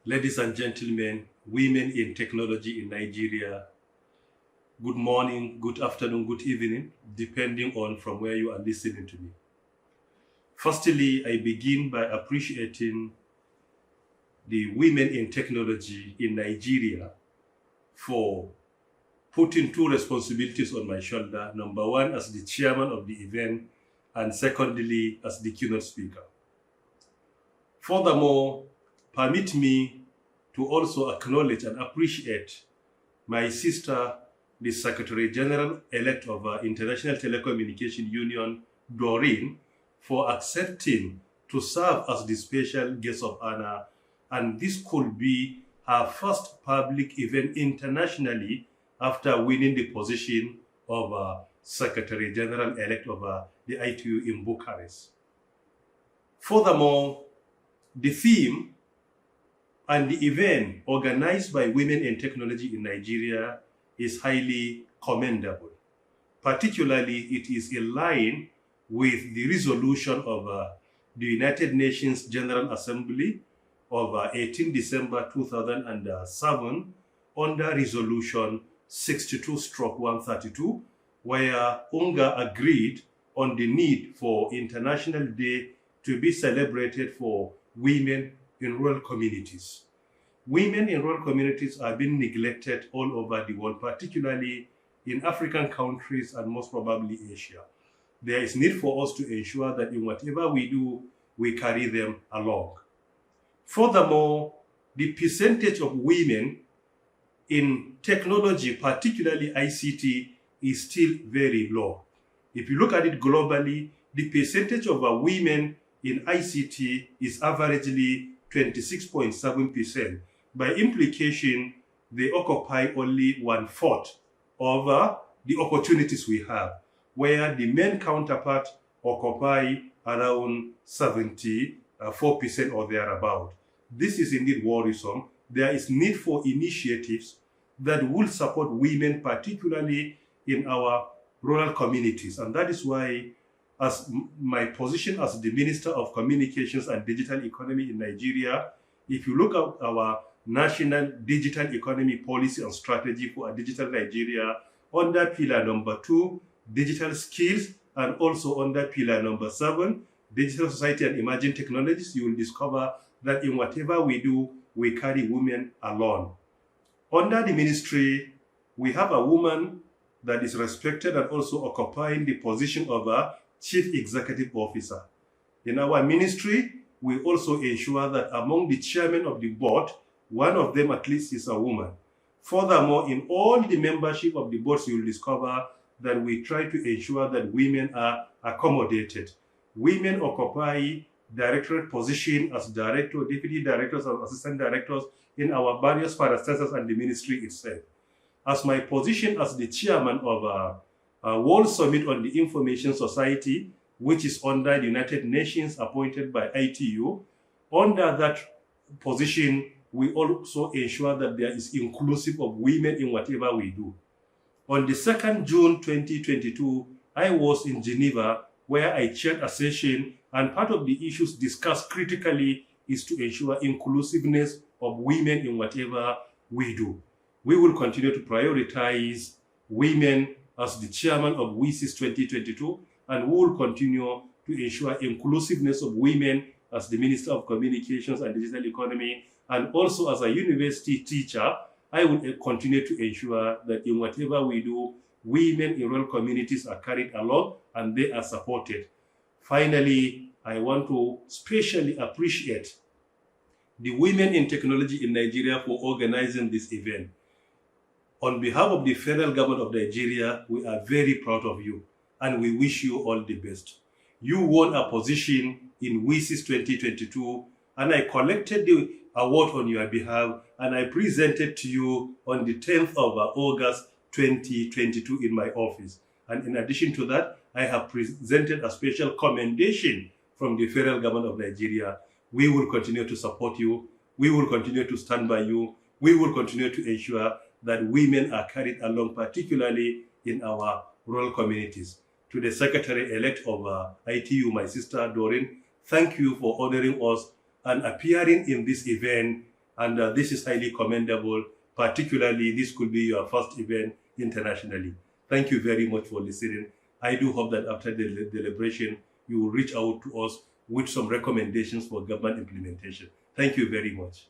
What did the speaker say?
Ladies and gentlemen, women in technology in Nigeria, good morning, good afternoon, good evening, depending on from where you are listening to me. Firstly, I begin by appreciating the women in technology in Nigeria for putting two responsibilities on my shoulder. Number one, as the chairman of the event, and secondly, as the keynote speaker. Furthermore, permit me to also acknowledge and appreciate my sister, the Secretary General-elect of International Telecommunication Union, Doreen, for accepting to serve as the special guest of honor. And this could be her first public event internationally after winning the position of Secretary General-elect of the ITU in Bucharest. Furthermore, the theme and the event organized by Women in Technology in Nigeria is highly commendable. Particularly, it is in line with the resolution of the United Nations General Assembly of 18 December 2007 under Resolution 62/132, where UNGA agreed on the need for International Day to be celebrated for women in rural communities. Women in rural communities are being neglected all over the world, particularly in African countries and most probably Asia. There is need for us to ensure that in whatever we do, we carry them along. Furthermore, the percentage of women in technology, particularly ICT, is still very low. If you look at it globally, the percentage of women in ICT is averagely 26.7%. By implication, they occupy only 1/4 of the opportunities we have, where the men counterpart occupy around 74% or thereabout. This is indeed worrisome. There is need for initiatives that will support women, particularly in our rural communities. And that is why, as my position as the Minister of Communications and Digital Economy in Nigeria, if you look at our National Digital Economy Policy and Strategy for a Digital Nigeria, under pillar number 2, digital skills, and also under pillar number 7, digital society and emerging technologies, you will discover that in whatever we do, we carry women along. Under the ministry, we have a woman that is respected and also occupying the position of a Chief Executive Officer. In our ministry, we also ensure that among the chairmen of the board, one of them at least is a woman. Furthermore, in all the membership of the boards, you will discover that we try to ensure that women are accommodated. Women occupy directorate position as director, deputy directors, and assistant directors in our various parastatals and the ministry itself. As my position as the chairman of a World Summit on the Information Society, which is under the United Nations appointed by ITU, under that position, we also ensure that there is inclusive of women in whatever we do. On the 2nd June 2022, I was in Geneva, where I chaired a session, and part of the issues discussed critically is to ensure inclusiveness of women in whatever we do. We will continue to prioritize women as the chairman of WISIS 2022, and we will continue to ensure inclusiveness of women as the Minister of Communications and Digital Economy, and also as a university teacher, I will continue to ensure that in whatever we do, women in rural communities are carried along and they are supported. Finally, I want to specially appreciate the women in technology in Nigeria for organizing this event. On behalf of the federal government of Nigeria, we are very proud of you and we wish you all the best. You won a position in WISIS 2022 and I collected the award on your behalf and I presented to you on the 10th of August 2022 in my office. And in addition to that, I have presented a special commendation from the federal government of Nigeria. We will continue to support you. We will continue to stand by you. We will continue to ensure that women are carried along, particularly in our rural communities. To the Secretary-elect of ITU, my sister Doreen, thank you for honoring us and appearing in this event And this is highly commendable. Particularly, this could be your first event internationally. Thank you very much for listening. I do hope that after the deliberation, you will reach out to us with some recommendations for government implementation. Thank you very much.